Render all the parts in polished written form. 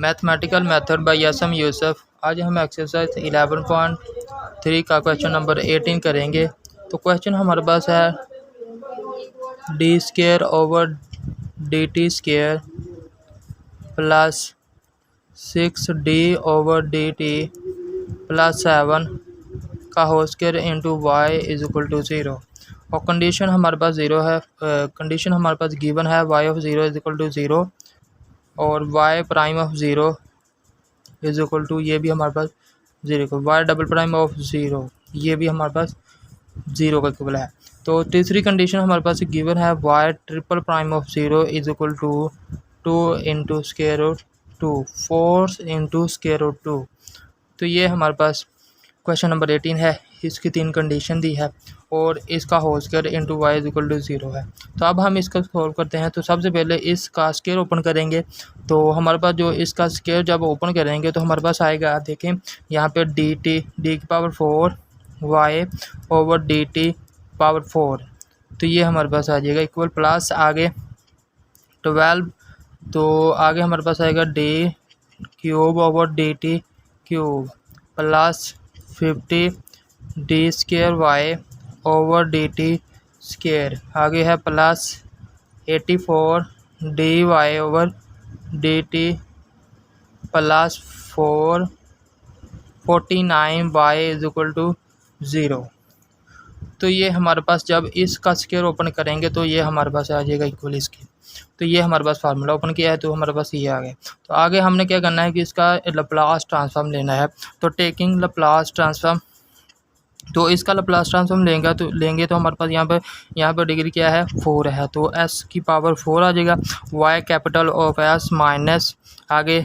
Mathematical method by यसम यूसुफ। आज हम एक्सरसाइज 11.3 का क्वेश्चन नंबर 18 करेंगे। तो क्वेश्चन हमारे पास है d square over d t square plus 6d over d t plus 7 का whole square into y is equal to 0। और कंडीशन हमारे पास ज़ीरो है। कंडीशन हमारे पास गिवन है y of zero is equal to 0 और y prime of zero is equal to, ये भी हमारे पास 0 को, वाई डबल प्राइम ऑफ 0 ये भी हमारे पास 0 का इक्वल है। तो तीसरी कंडीशन हमारे पास गिवन है y triple prime of 0 is equal to 2 into square root 2 4 into square root 2। तो ये हमारे पास क्वेश्चन नंबर 18 है। इसकी 3 कंडीशन दी है और इसका whole square into y is equal to 0 है। तो अब हम इसका सॉल्व करते हैं। तो सबसे पहले इसका स्क्वायर ओपन करेंगे। तो हमारे पास जो इसका स्क्वायर जब ओपन करेंगे तो हमारे पास आएगा, देखें यहाँ पे डी टी डी की power 4 y over d t power 4। तो ये हमारे पास आ जाएगा इक्वल प्लस आगे 12। तो आगे हमारे पास आएगा d cube over d t cube plus 50 d square y over d t square. आगे है plus 84 d y over d t plus 49 y is equal to 0। तो ये हमारे पास जब इसका स्क्वायर ओपन करेंगे तो ये हमारे पास आ जाएगा इक्वल इसके। तो ये हमारे पास फार्मूला ओपन किया है तो हमारे पास ये आ गया। तो आगे हमने क्या करना है कि इसका लप्लास ट्रांसफॉर्म लेना है। तो टेकिंग लप्लास ट्रांसफॉर्म, तो इसका लप्लास ट्रांसफॉर्म लेंगे तो हमारे पास यहाँ पर डिग्री क्या है 4 है। तो s की पावर 4 आ जाएगा। y capital of s minus आगे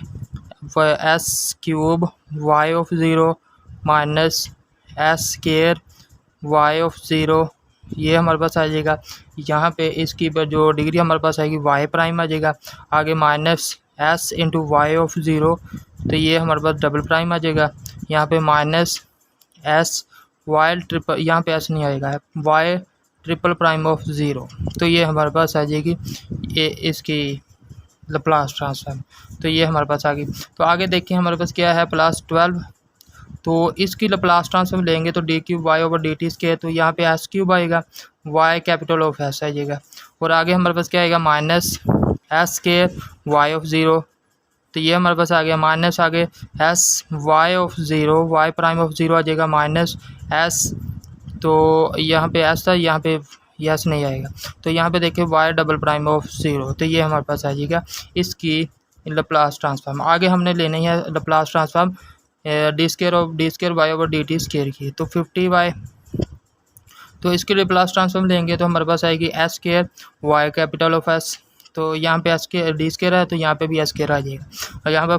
s cube y of 0 minus s square y of 0, ये हमारे पास आ जाएगा। यहाँ पे इसकी जो डिग्री हमारे पास आएगी y प्राइम आ जाएगा। आगे minus s into y of 0, तो ये हमारे पास डबल प्राइम आ जाएगा। यहाँ पे माइनस s वाई ट्रिपल, यहाँ पे s नहीं आएगा, है y ट्रिपल प्राइम ऑफ 0। तो ये हमारे पास आ जाएगी ये इसकी लप्लास ट्रांसफॉर्म। तो ये हमारे पास आ गई। तो आगे देखिए हमारे पास क्या है प्लस 12। तो इसकी लप्लास ट्रांसफॉर्म लेंगे तो d cube y over d t square, तो यहाँ पे एस क्यूब आएगा, वाई कैपिटल ऑफ एस आ जाएगा। और आगे हमारे पास क्या आएगा minus s square y of 0। तो ये हमारे पास आ गया माइनस आगे s y of 0 y prime of 0 आ जाएगा माइनस एस। तो यहाँ पे एस था, यहाँ पे यस नहीं आएगा। तो यहाँ पे देखिए वाई डबल प्राइम ऑफ 0। तो ये हमारे पास आ जाएगा इसकी लप्लास ट्रांसफॉर्म। आगे हमने लेनी है Laplace transform d square y over d t square की। तो 50 वाई, तो इसके लप्लास ट्रांसफॉर्म लेंगे तो हमारे पास आएगी s square y capital of s. तो यहाँ पे एस के डी स्क्वायर है तो यहाँ पे भी एस स्क्वायर आ जाएगा। और यहाँ पे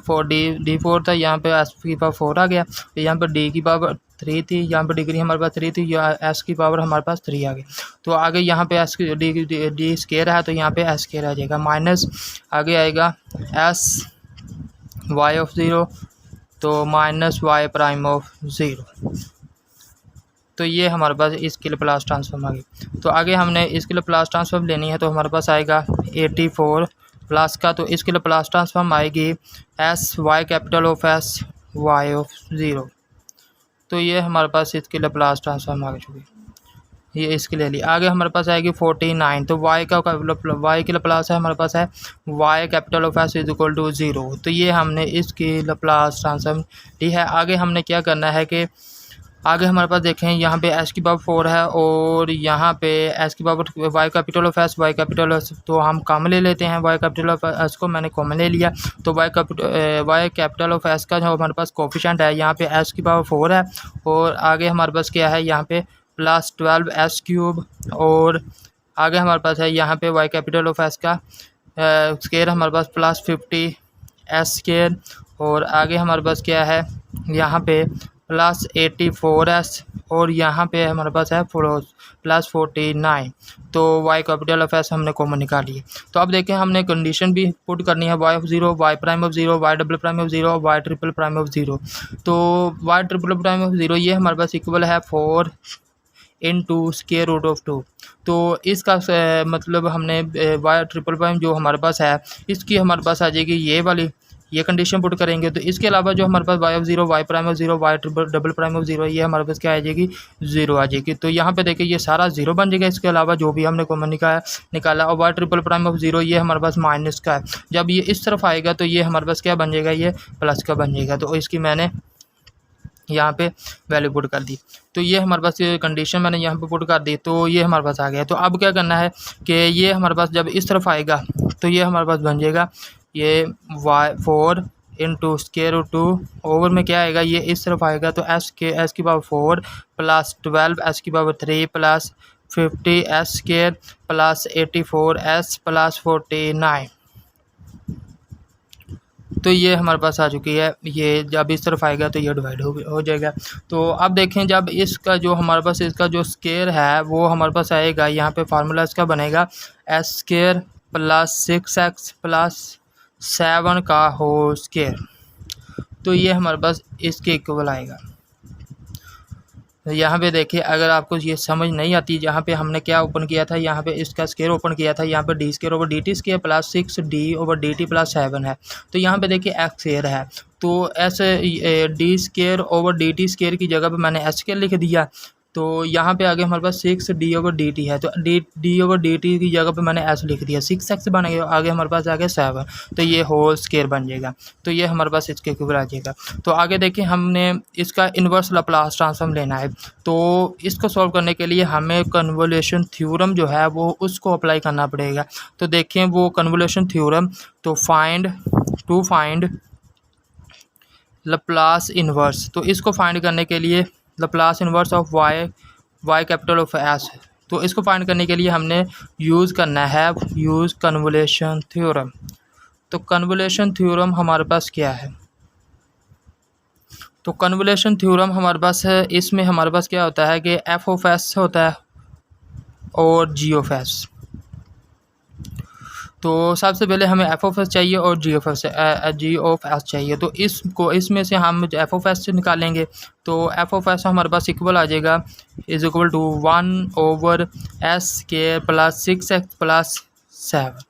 4 था, यहाँ पे एस की पावर 4 आ गया। तो यहाँ पे डी की पावर 3 थी, यहाँ पे डिग्री हमारे पास 3 थी, एस की पावर हमारे पास 3 आ गई। तो आगे यहाँ पे एस डी स्क्वायर है तो यहाँ पे एस स्क्वायर आ जाएगा। माइनस आगे आएगा एस वाई ऑफ 0, तो माइनस वाई प्राइम ऑफ 0। तो ये हमारे पास इसकी लप्लास ट्रांसफॉर्म आ गई। तो आगे हमने इसकी लप्लास ट्रांसफॉर्म लेनी है तो हमारे पास आएगा 84 प्लस का, तो इसकी लप्लास ट्रांसफॉर्म आएगी s y capital of s y of 0। तो ये हमारे पास इसकी लप्लास ट्रांसफॉर्म आ चुकी, ये इसके ले ली। आगे हमारे पास आएगी 49। तो वाई की लप्लास है हमारे पास है y capital of s is equal to 0। तो ये हमने इसकी लप्लास ट्रांसफॉर्म ली है। आगे हमने क्या करना है कि आगे हमारे पास देखें यहाँ पे एस की पावर 4 है और यहाँ पे एस की power y capital of s y capital of, तो हम कॉमन ले लेते हैं। वाई कैपिटल ऑफ एस को मैंने कॉमन ले लिया। तो वाई कैपिटल ऑफ एस का जो हमारे पास कोफिशिएंट है यहाँ पे एस की पावर 4 है और आगे हमारे पास क्या है यहाँ पे प्लस 12 एस क्यूब, और आगे हमारे पास है यहाँ पे वाई कैपिटल ऑफ एस का स्क्वायर हमारे पास प्लस 50 एस स्क्वायर, और आगे हमारे पास क्या है यहाँ पे प्लस 84 एस, और यहाँ पे हमारे पास है प्लस 49। तो वाई कैपिटल ऑफ एस हमने कॉमन निकाली है। तो अब देखें हमने कंडीशन भी पुट करनी है y of 0 y prime of 0 y double prime of 0 y triple prime of 0। तो वाई ट्रिपल प्राइम ऑफ 0 ये हमारे पास इक्वल है 4 इंटू स्क्वायर रूट ऑफ 2। तो इसका मतलब हमने वाई ट्रिपल प्राइम जो हमारे पास है इसकी हमारे पास आ जाएगी ये वाली ये कंडीशन पुट करेंगे। तो इसके अलावा जो हमारे पास y(0), y'(0), y'(0) ये हमारे पास क्या आ जाएगी 0 आ जाएगी। तो यहाँ पे देखिए ये सारा 0 बन जाएगा। इसके अलावा जो भी हमने कॉमन निकाला और y'(0) ये हमारे पास माइनस का है। जब ये इस तरफ आएगा तो ये हमारे पास क्या बन जाएगा, ये प्लस का बन जाएगा। तो इसकी मैंने यहाँ पे वैल्यू पुट कर दी। तो ये हमारे पास ये कंडीशन मैंने यहाँ पे पुट कर दी। तो ये हमारे पास आ गया। तो अब क्या करना है कि ये हमारे पास जब इस तरफ आएगा तो ये हमारे पास बन जाएगा ये y4 इंटू स्क्वायर-रूट 2 ओवर में क्या आएगा, ये इस तरफ आएगा तो s की पावर 4 प्लस 12 s की power 3 plus 50 s square plus 84 s plus 49। तो ये हमारे पास आ चुकी है। ये जब इस तरफ आएगा तो ये डिवाइड हो जाएगा। तो अब देखें जब इसका जो हमारे पास इसका जो स्क्वायर है वो हमारे पास आएगा, यहाँ पे फार्मूला इसका बनेगा s square plus 6x plus 7 का होल स्क्वायर। तो ये हमारे पास इसके इक्वल आएगा। यहाँ पे देखिए अगर आपको ये समझ नहीं आती, यहाँ पे हमने क्या ओपन किया था, यहाँ पे इसका स्क्वायर ओपन किया था, यहाँ पे D square over d t square plus 6d over d t plus 7 है। तो यहाँ पे देखिए एक्स स्क्वायर है तो ऐसे D square over d t square की जगह पे मैंने एस स्क्वायर लिख दिया। तो यहाँ पे आगे हमारे पास 6d ओवर डी टी है तो डी ओवर डी टी की जगह पे मैंने एस लिख दिया। 6x बन गया, आगे हमारे पास आ गया 7 तो ये होल स्क्वायर बन जाएगा। तो ये हमारे पास इसके इक्वल आ जाएगा। तो आगे देखिए हमने इसका इन्वर्स लाप्लास ट्रांसफॉर्म लेना है। तो इसको सॉल्व करने के लिए हमें कन्वोल्यूशन थ्योरम जो है वो उसको अप्लाई करना पड़ेगा। तो देखें वो कन्वोल्यूशन थ्योरम, तो फाइंड लाप्लास इन्वर्स। तो इसको फाइंड करने के लिए Laplace inverse of y capital of s, तो इसको फाइंड करने के लिए हमने यूज़ करना है कन्वोल्यूशन थ्योरम। तो कन्वोल्यूशन थ्योरम हमारे पास क्या है, तो कन्वोल्यूशन थ्योरम हमारे पास है, इसमें हमारे पास क्या होता है कि f ऑफ s होता है और g ऑफ s। तो सबसे पहले हमें f ऑफ s चाहिए और g ऑफ s चाहिए। तो इसमें से हम f ऑफ s निकालेंगे। तो f ऑफ s हमारे पास इक्वल आ जाएगा is equal to 1 over s square plus 6x plus 7।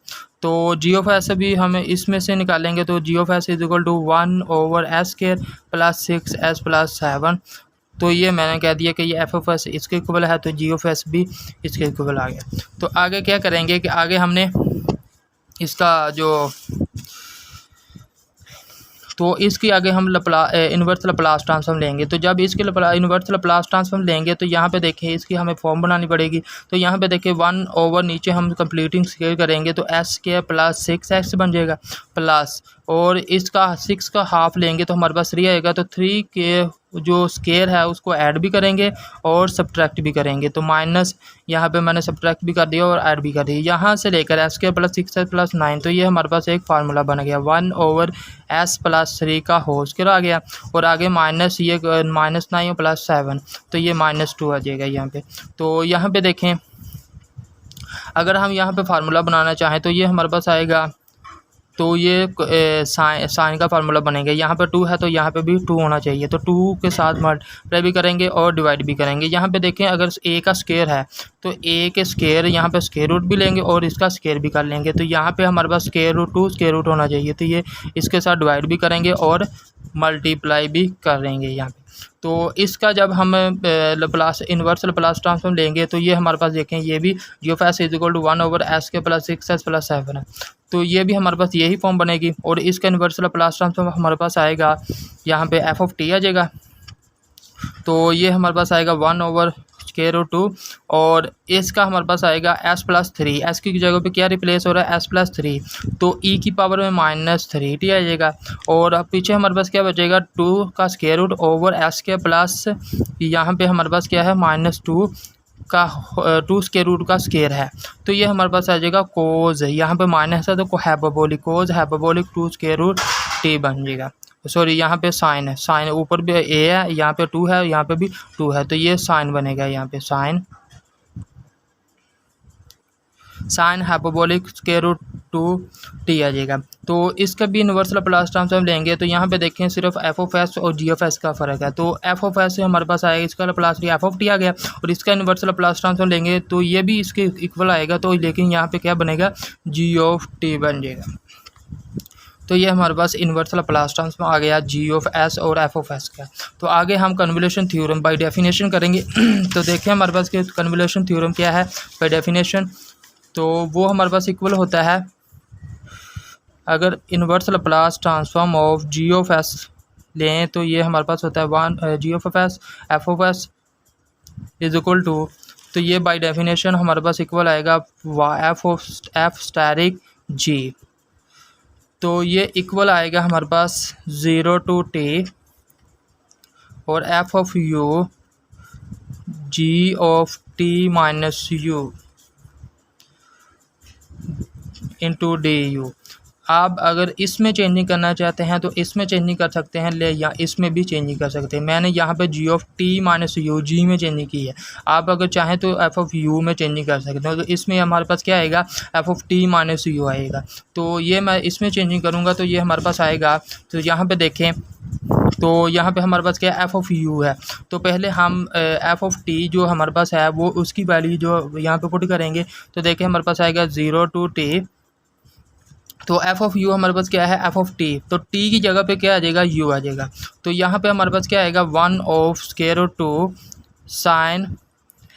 तो g ऑफ s भी हमें इसमें से निकालेंगे। तो g of s is equal to 1 over s square plus 6s plus 7। तो ये मैंने कह दिया कि ये f ऑफ s इसके इक्वल है, तो g ऑफ s भी इसके इक्वल आ गया। तो आगे क्या करेंगे कि आगे हमने इसका जो तो इसकी आगे हम इन्वर्स लाप्लास ट्रांसफॉर्म लेंगे। तो जब इसके इन्वर्स लाप्लास ट्रांसफॉर्म लेंगे तो यहाँ पे देखिए इसकी हमें फॉर्म बनानी पड़ेगी। तो यहाँ पे देखिए 1 ओवर नीचे हम कंप्लीटिंग स्क्वायर करेंगे तो s स्क्वायर प्लस 6x बन जाएगा प्लस, और इसका 6 का हाफ लेंगे तो हमारे पास 3 आएगा। तो 3 के जो स्क्वायर है उसको ऐड भी करेंगे और सब्ट्रैक्ट भी करेंगे। तो माइनस यहाँ पे मैंने सब्ट्रैक्ट भी कर दिया और ऐड भी कर दिया, यहाँ से लेकर s square plus 6s plus 9। तो ये हमारे पास एक फार्मूला बन गया 1 ओवर s प्लस 3 का होल स्क्वायर आ गया। और आगे माइनस ये -9 प्लस 7 तो ये -2 आ जाएगा यहाँ पे। तो यहाँ पे देखें अगर हम यहाँ पे फार्मूला बनाना चाहें तो ये हमारे पास आएगा, तो ये साइन का फार्मूला बनेगा। यहाँ पे 2 है तो यहाँ पे भी 2 होना चाहिए। तो 2 के साथ मल्टीप्लाई भी करेंगे और डिवाइड भी करेंगे। यहाँ पे देखें अगर a का स्क्वायर है तो a के स्क्वायर यहाँ पे स्क्वायर रूट भी लेंगे और इसका स्क्वायर भी कर लेंगे। तो यहाँ पे हमारे पास स्क्वायर रूट होना चाहिए। तो ये इसके साथ डिवाइड भी करेंगे और मल्टीप्लाई भी करेंगे यहाँ पे। तो इसका जब हम इन्वर्स लाप्लास ट्रांसफॉर्म लेंगे तो ये हमारे पास देखें ये भी g of s is equal to 1 over s के प्लस 6s प्लस 7 है। तो ये भी हमारे पास यही फॉर्म बनेगी। और इसका इन्वर्स लाप्लास ट्रांसफॉर्म हमारे पास आएगा, यहाँ पे f ऑफ t आ जाएगा। तो ये हमारे पास आएगा 1 ओवर स्क्वायर रूट 2 और इसका हमारे पास आएगा s प्लस 3। s की जगह पे क्या रिप्लेस हो रहा है, s प्लस 3। तो e की पावर में -3t आ जाएगा। और अब पीछे हमारे पास क्या बचेगा 2 का स्क्वायर रूट ओवर s के प्लस यहाँ पे हमारे पास क्या है -2 का 2 स्क्वायर रूट का स्क्वायर है। तो ये हमारे पास आ जाएगा कोज, यहाँ पे माइनस है तो hyperbolic cos hyperbolic 2 square root t बन जाएगा। सॉरी यहाँ पे साइन है, साइन ऊपर भी a है, यहाँ पे 2 है, यहाँ पे भी 2 है। तो ये साइन बनेगा, यहाँ पे sine hyperbolic square root 2t आ जाएगा। तो इसका भी इन्वर्स लाप्लास ट्रांसफॉर्म लेंगे। तो यहाँ पे देखें सिर्फ f ऑफ s और g ऑफ s का फ़र्क है। तो f ऑफ s हमारे पास आएगा, इसका लाप्लास f ऑफ t आ गया और इसका इन्वर्स लाप्लास ट्रांसफॉर्म लेंगे तो ये भी इसके इक्वल आएगा। तो लेकिन यहाँ पे क्या बनेगा g ऑफ t बन जाएगा। तो ये हमारे पास इन्वर्स लाप्लास ट्रांसफॉर्म आ गया जी ऑफ एस और एफ ऑफ एस का। तो आगे हम कन्वोल्यूशन थ्योरम बाय डेफिनेशन करेंगे। तो देखिए हमारे पास के कन्वोल्यूशन थ्योरम क्या है बाय डेफिनेशन, तो वो हमारे पास इक्वल होता है, अगर inverse Laplace transform of g of s लें तो ये हमारे पास होता है one g of s f of s is equal to, तो ये बाय डेफिनेशन हमारे पास इक्वल आएगा f of f static g. तो ये इक्वल आएगा हमारे पास 0 to t और f of u g of t minus u into d u. आप अगर इसमें चेंजिंग करना चाहते हैं तो इसमें चेंजिंग कर सकते हैं ले, या इसमें भी चेंजिंग कर सकते हैं। मैंने यहाँ पे जी ऑफ टी माइनस यू जी में चेंजिंग की है, आप अगर चाहें तो एफ ऑफ यू में चेंजिंग कर सकते हैं। तो इसमें हमारे पास क्या आएगा, f of t minus you आएगा। तो ये मैं इसमें चेंजिंग करूँगा तो ये हमारे पास आएगा। तो यहाँ पर देखें, तो यहाँ पे हमारे पास क्या है, एफ ऑफ यू है। तो पहले हम एफ ऑफ टी जो हमारे पास है वो उसकी वैल्यू जो यहाँ पे पुट करेंगे, तो देखें हमारे पास आएगा 0 to t। तो एफ ऑफ यू हमारे पास क्या है, एफ ऑफ टी, तो टी की जगह पे क्या आ जाएगा, यू आ जाएगा। तो यहाँ पे हमारे पास क्या आएगा, 1 of square root 2 sine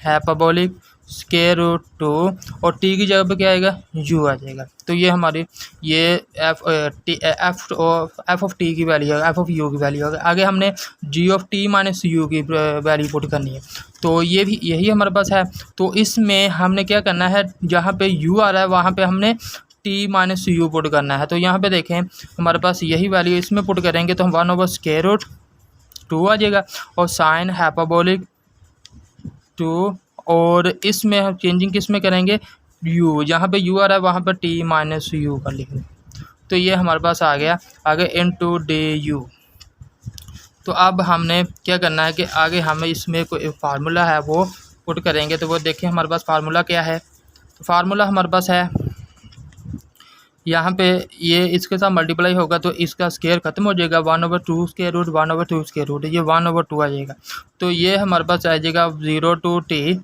hyperbolic square root 2 और टी की जगह पे क्या आएगा, यू आ जाएगा। तो ये हमारी ये एफ ऑफ टी की वैल्यू है, एफ ऑफ यू की वैल्यू है। आगे हमने जी ऑफ टी माइनस यू की वैल्यू पुट करनी है, तो ये भी यही हमारे पास है। तो इसमें हमने क्या करना है, जहाँ पे यू आ रहा है वहाँ पे हमने टी माइनस यू पुट करना है। तो यहाँ पे देखें हमारे पास यही वैल्यू इसमें पुट करेंगे तो हम 1 ओवर स्क्वायर रूट 2 आ जाएगा और साइन हाइपरबोलिक 2, और इसमें हम चेंजिंग किस में करेंगे, यू, जहाँ पे यू आ रहा है वहाँ पर टी माइनस यू का लिखेंगे। तो ये हमारे पास आ गया आगे इनटू डी यू। तो अब हमने क्या करना है कि आगे हमें इसमें कोई फार्मूला है वो पुट करेंगे। तो वो देखिए हमारे पास फार्मूला क्या है, तो फार्मूला हमारे पास है यहाँ पे ये इसके साथ मल्टीप्लाई होगा तो इसका स्केयर खत्म हो जाएगा, 1 over 2 square root 1 over 2 square root, ये 1 ओवर 2 आ जाएगा। तो ये हमारे पास आ जाएगा 0 to t,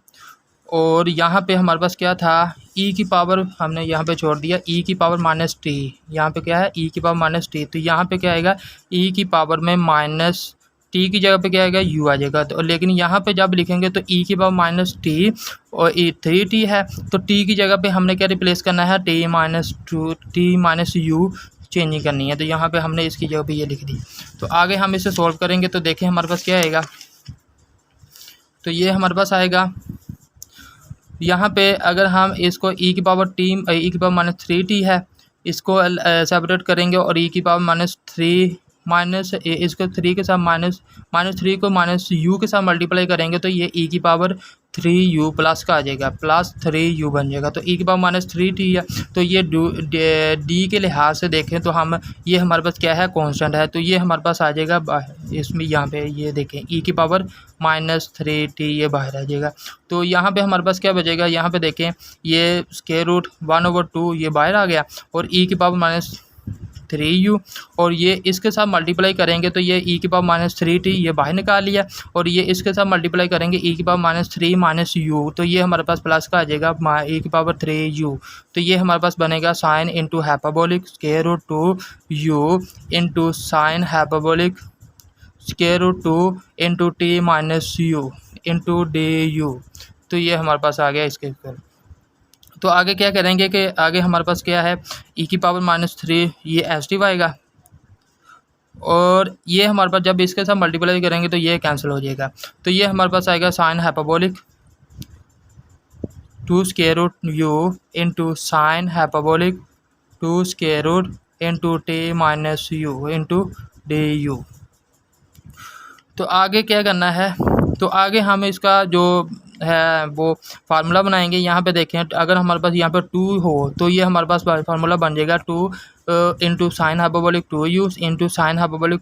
और यहाँ पे हमारे पास क्या था, e की पावर हमने यहाँ पे छोड़ दिया, e की पावर माइनस टी, यहाँ पे क्या है e की पावर माइनस टी। तो यहाँ पे क्या आएगा, e की पावर में माइनस टी की जगह पे क्या आएगा, u आ जाएगा। तो लेकिन यहाँ पे जब लिखेंगे तो e की पावर माइनस टी और 3t है, तो t की जगह पे हमने क्या रिप्लेस करना है, t माइनस u चेंजिंग करनी है। तो यहाँ पे हमने इसकी जगह पे ये लिख दी। तो आगे हम इसे सॉल्व करेंगे तो देखें हमारे पास क्या आएगा, तो ये हमारे पास आएगा यहाँ पे अगर हम इसको e की पावर माइनस 3t है, इसको सेपरेट करेंगे और e की पावर माइनस 3 माइनस इसको 3 के साथ माइनस 3 को माइनस u के साथ मल्टीप्लाई करेंगे तो ये e की पावर 3u प्लस का आ जाएगा, प्लस 3u बन जाएगा। तो e की पावर माइनस 3t है। तो ये d के लिहाज से देखें तो हम ये हमारे पास क्या है, कांस्टेंट है। तो ये हमारे पास आ जाएगा इसमें, यहाँ पे ये देखें e की पावर माइनस 3t ये बाहर आ जाएगा। तो यहाँ पे हमारे पास क्या बचेगा, यहाँ पे देखें ये स्क्वायर रूट 1 ओवर 2 ये बाहर आ गया और e की पावर माइनस 3u, और ये इसके साथ मल्टीप्लाई करेंगे तो ये e की पावर माइनस 3t ये बाहर निकाल लिया, और ये इसके साथ मल्टीप्लाई करेंगे e की पावर माइनस 3 माइनस u, तो ये हमारे पास प्लस का आ जाएगा e की पावर 3u। तो ये हमारे पास बनेगा sine into hyperbolic square root 2u into sine hyperbolic square root 2 into t minus u into d u. तो ये हमारे पास आ गया इसके ऊपर। तो आगे क्या करेंगे कि आगे हमारे पास क्या है, e की पावर माइनस 3 ये एच आएगा, और ये हमारे पास जब इसके साथ मल्टीप्लाई करेंगे तो ये कैंसिल हो जाएगा। तो ये हमारे पास आएगा sine hyperbolic 2 square root u into sine hyperbolic 2 square root into t minus u into d u. तो आगे क्या करना है, तो आगे हम इसका जो है वो फार्मूला बनाएंगे। यहाँ पे देखें अगर हमारे पास यहाँ पे 2 हो तो ये हमारे पास फार्मूला बन जाएगा 2 into sine hyperbolic 2u into sine hyperbolic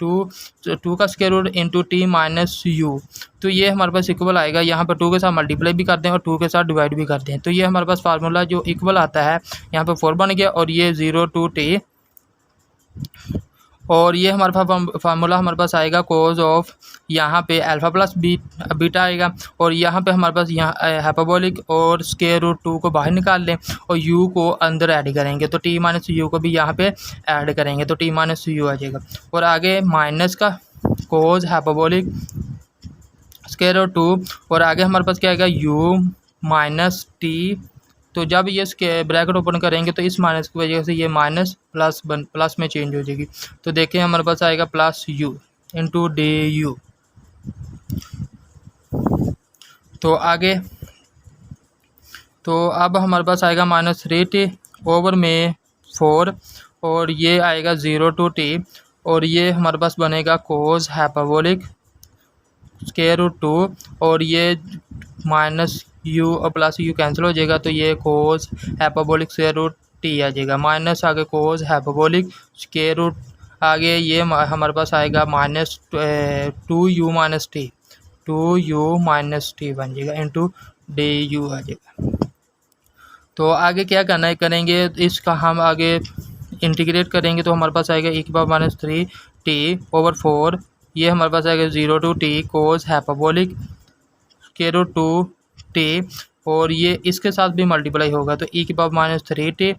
2 का square root into t minus u. तो ये हमारे पास इक्वल आएगा, यहाँ पर 2 के साथ मल्टीप्लाई भी करते हैं और 2 के साथ डिवाइड भी करते हैं। तो ये हमारे पास फार्मूला जो इक्वल आता है यहाँ पे 4 बन गया, और ये 0 to t और ये हमारे पास फार्मूला हमारे पास आएगा कोज ऑफ, यहाँ पे अल्फ़ा प्लस बीटा आएगा, और यहाँ पे हमारे पास यहाँ हाइपरबोलिक और स्क्वायर रूट 2 को बाहर निकाल लें और u को अंदर ऐड करेंगे तो t माइनस यू को भी यहाँ पे ऐड करेंगे तो t माइनस यू आ जाएगा। और आगे माइनस का कोज हाइपरबोलिक स्क्वायर रूट 2, और आगे हमारे पास क्या आएगा u माइनस टी। तो जब ये ब्रैकेट ओपन करेंगे तो इस माइनस की वजह से ये माइनस प्लस में चेंज हो जाएगी। तो देखें हमारे पास आएगा plus you into d u. तो आगे तो अब हमारे पास आएगा -3t ओवर में 4, और ये आएगा 0 to t, और ये हमारे पास बनेगा कोस हाइपरबोलिक स्क्वायर रूट 2, और ये माइनस यू और प्लस यू कैंसिल हो जाएगा तो ये कोस हाइपरबोलिक स्क्वायर रूट टी आ जाएगा। माइनस आगे कोस हाइपरबोलिक स्क्वायर रूट, आगे ये हमारे पास आएगा -2u minus T, 2u minus T बन जाएगा इंटू डी यू आ जाएगा। तो आगे क्या करना है करेंगे, इसका हम आगे इंटीग्रेट करेंगे तो हमारे पास आएगा e⁻³ ओवर 4, ये हमारे पास आएगा 0 to t cos hyperbolic square root 2t, और ये इसके साथ भी मल्टीप्लाई होगा तो e⁻³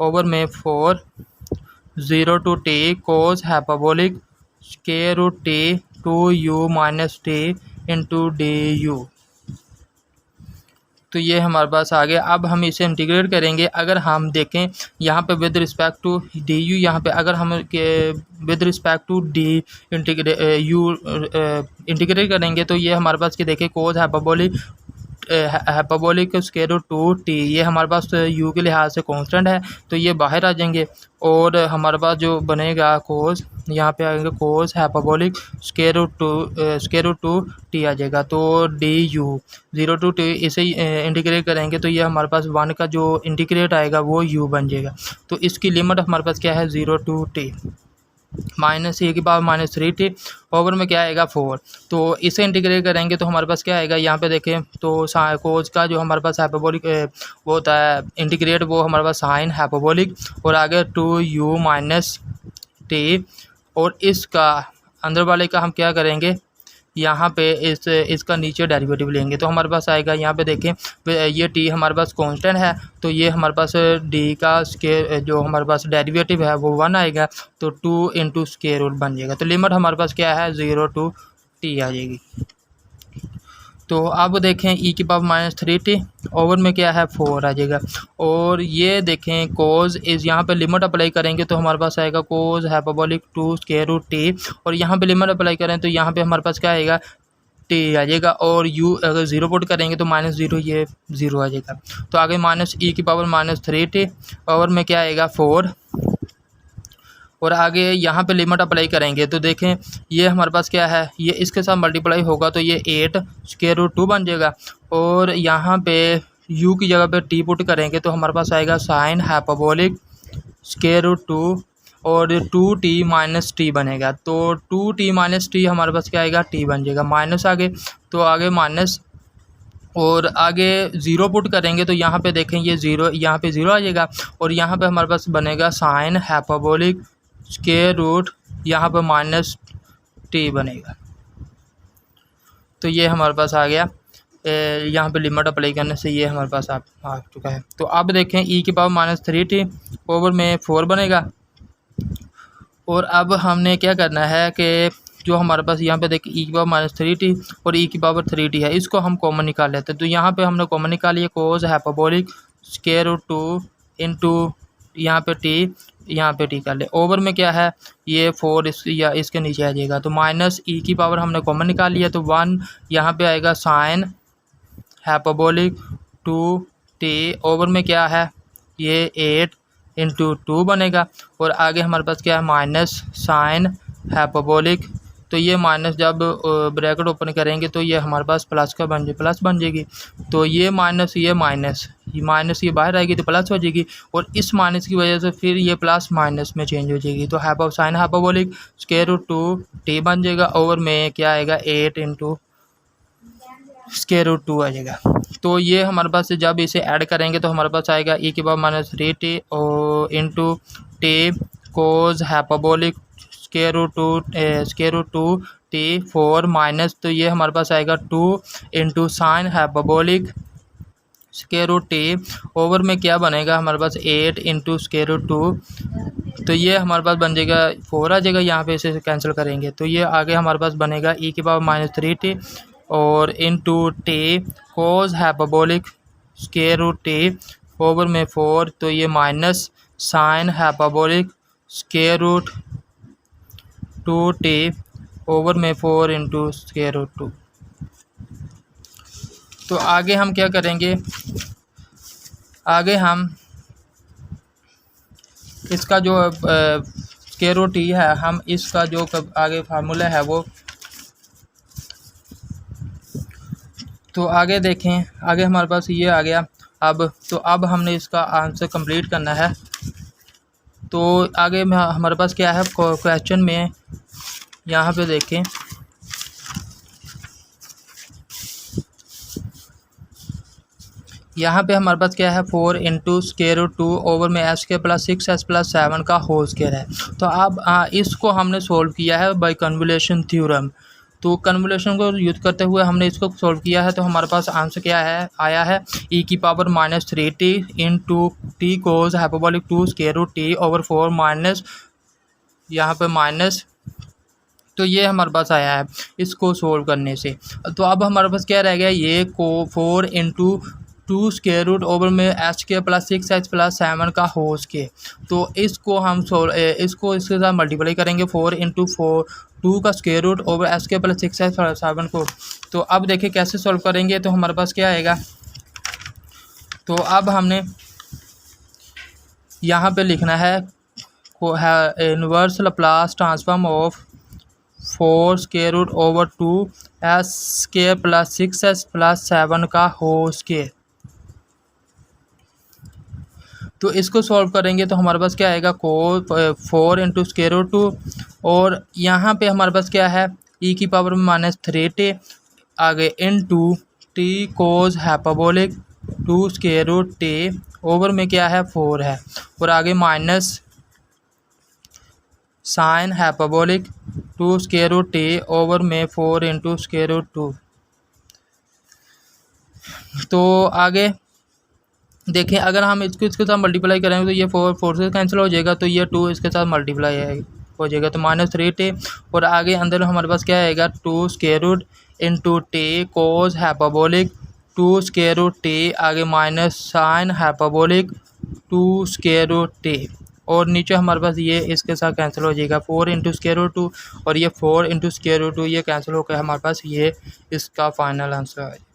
ओवर में 4 0 to t cos hyperbolic square root t 2u minus t into d u. तो ये हमारे पास आ गया। अब हम इसे इंटीग्रेट करेंगे। अगर हम देखें यहाँ पे with respect to d u, यहाँ पे अगर हम with respect to d integrate करेंगे तो ये हमारे पास कि देखें कोस हाइपरबोलिक स्क्वायर रूट 2t, ये हमारे पास u के लिहाज से कांस्टेंट है तो ये बाहर आ जाएंगे, और हमारे पास जो बनेगा कोस, यहाँ पे आएगा कोस हाइपरबोलिक स्क्वायर रूट 2t आ जाएगा। तो डी यू 0 to t इसे इंटीग्रेट करेंगे तो ये हमारे पास 1 का जो इंटीग्रेट आएगा वो u बन जाएगा। तो इसकी लिमिट हमारे पास क्या है 0 to t -e⁻³ ओवर में क्या आएगा 4। तो इसे इंटीग्रेट करेंगे तो हमारे पास क्या आएगा, यहाँ पे देखें तो कोस का जो हमारे पास हाइपरबोलिक वो होता है इंटीग्रेट, वो हमारे पास साइन हाइपरबोलिक, और आगे 2u माइनस टी, और इसका अंदर वाले का हम क्या करेंगे, यहाँ पे इसका नीचे डेरिवेटिव लेंगे तो हमारे पास आएगा, यहाँ पे देखें ये t हमारे पास कांस्टेंट है तो ये हमारे पास d का स्क्वायर जो हमारे पास डेरिवेटिव है वो 1 आएगा तो 2 इंटू स्क्वायर रूट बन जाएगा। तो लिमिट हमारे पास क्या है 0 to t आ जाएगी। तो अब देखें e⁻³ ओवर में क्या है 4 आ जाएगा, और ये देखें कोस इस यहाँ पे लिमिट अप्लाई करेंगे तो हमारे पास आएगा कोस हाइपरबोलिक 2 स्क्वायर रूट t, और यहाँ पे लिमिट अप्लाई करें तो यहाँ पे हमारे पास क्या आएगा t आ जाएगा, और u अगर 0 पुट करेंगे तो -0 ये 0 आ जाएगा। तो आगे -e⁻³ ओवर में क्या आएगा 4, और आगे यहाँ पे लिमिट अप्लाई करेंगे तो देखें ये हमारे पास क्या है, ये इसके साथ मल्टीप्लाई होगा तो ये 8 स्क्वायर रूट 2 बन जाएगा, और यहाँ पे u की जगह पे t पुट करेंगे तो हमारे पास आएगा साइन हाइपरबोलिक स्क्वायर रूट 2 और 2t माइनस टी बनेगा। तो 2t माइनस टी हमारे पास क्या आएगा t बन जाएगा, माइनस आगे तो आगे माइनस, और आगे 0 पुट करेंगे तो यहाँ पे देखें ये 0 यहाँ पे 0 आ जाएगा, और यहाँ पे हमारे पास बनेगा साइन हाइपरबोलिक स्क्वायर रूट यहाँ पर माइनस टी बनेगा। तो ये हमारे पास आ गया, यहाँ पे लिमिट अप्लाई करने से ये हमारे पास आ चुका है। तो अब देखें e⁻³ ओवर में 4 बनेगा, और अब हमने क्या करना है कि जो हमारे पास यहाँ पे देखिए e⁻³ और e⁻³ है, इसको हम कॉमन निकाल लेते हैं। तो यहाँ पे हमने कॉमन निकाल लिया कोस हाइपरबोलिक स्क्वायर रूट 2 इंटू यहाँ पे t, यहाँ पे t कर ले, ओवर में क्या है ये 4 इसके नीचे आ जाएगा। तो माइनस e की पावर हमने कॉमन निकाल लिया तो 1 यहाँ पे आएगा साइन हाइपरबोलिक 2t, ओवर में क्या है ये 8 इंटू 2 बनेगा, और आगे हमारे पास क्या है माइनस साइन हाइपरबोलिक, तो ये माइनस जब ब्रैकेट ओपन करेंगे तो ये हमारे पास प्लस का प्लस बन जाएगी। तो ये माइनस ये बाहर आएगी तो प्लस हो जाएगी, और इस माइनस की वजह से फिर ये प्लस माइनस में चेंज हो जाएगी। तो sign hyperbolic square root 2t बन जाएगा, ओवर में क्या आएगा 8 इंटू स्क्वायर रूट 2 आ जाएगा। तो ये हमारे पास जब इसे ऐड करेंगे तो हमारे पास आएगा e⁻³ into t cos hyperbolic square root two t 4 minus, तो ये हमारे पास आएगा 2 into sine hyperbolic square root t over में क्या बनेगा हमारे पास 8 इंटू स्क्वायर रूट 2, तो ये हमारे पास बन जाएगा 4 आ जाएगा, यहाँ पे इसे कैंसिल करेंगे तो ये आगे हमारे पास बनेगा e की पावर माइनस 3t और into t cos hyperbolic square root t over में 4, तो ये minus sine hyperbolic square root 2t over में 4 इंटू स्क्वायर रूट 2। तो आगे हम क्या करेंगे, आगे हम इसका जो स्क्वायर रूट टी है, हम इसका जो आगे फार्मूला है वो, तो आगे देखें, आगे हमारे पास ये आ गया। अब हमने इसका आंसर कंप्लीट करना है। तो आगे में हमारे पास क्या है क्वेश्चन में, यहाँ पे देखें, यहाँ पे हमारे पास क्या है 4 इंटू स्क्वायर रूट 2 ओवर में एस के प्लस 6s प्लस 7 का होल स्क्वायर है। तो अब इसको हमने सोल्व किया है बाय कन्वोल्यूशन थ्योरम। तो कन्वोल्यूशन को यूज करते हुए हमने इसको सोल्व किया है। तो हमारे पास आंसर क्या है आया है e की power minus 3t into t cos hyperbolic 2 square root t over 4 minus, यहाँ पे माइनस, तो ये हमारे पास आया है इसको सोल्व करने से। तो अब हमारे पास क्या रह गया, ये को 4 इंटू 2 स्क्वायर रूट ओवर में एच के प्लस 6h प्लस 7 का होल स्क्वायर। तो इसको हम इसको इसके साथ मल्टीप्लाई करेंगे 4 इंटू 2 का स्क्वायर रूट ओवर एच के प्लस 6h प्लस 7 को। तो अब देखिए कैसे सॉल्व करेंगे, तो हमारे पास क्या आएगा, तो अब हमने यहाँ पे लिखना है inverse Laplace transform of 4 square root over 2 s के प्लस 6s प्लस 7 का होल स्क्वायर। तो इसको सॉल्व करेंगे तो हमारे पास क्या आएगा 4 इंटू स्क्वायर रूट 2 और यहाँ पे हमारे पास क्या है e की पावर में माइनस 3t आगे into t cos hyperbolic 2 square root t over में क्या है 4 है और आगे minus sine hyperbolic 2 square root t over में 4 इंटू स्क्वायर रूट 2। तो आगे देखें, अगर हम इसको इसके साथ मल्टीप्लाई करेंगे तो ये 4 से कैंसिल हो जाएगा, तो ये 2 इसके साथ मल्टीप्लाई हो जाएगा तो माइनस 3t और आगे अंदर हमारे पास क्या आएगा 2 square root into t cos hyperbolic 2 square root t आगे minus sine hyperbolic 2 square root t और नीचे हमारे पास ये इसके साथ कैंसिल हो जाएगा 4 इंटू स्क्वायर रूट 2 और ये 4 इंटू स्क्वायर रूट 2 ये कैंसिल होकर हमारे पास ये इसका फाइनल आंसर है।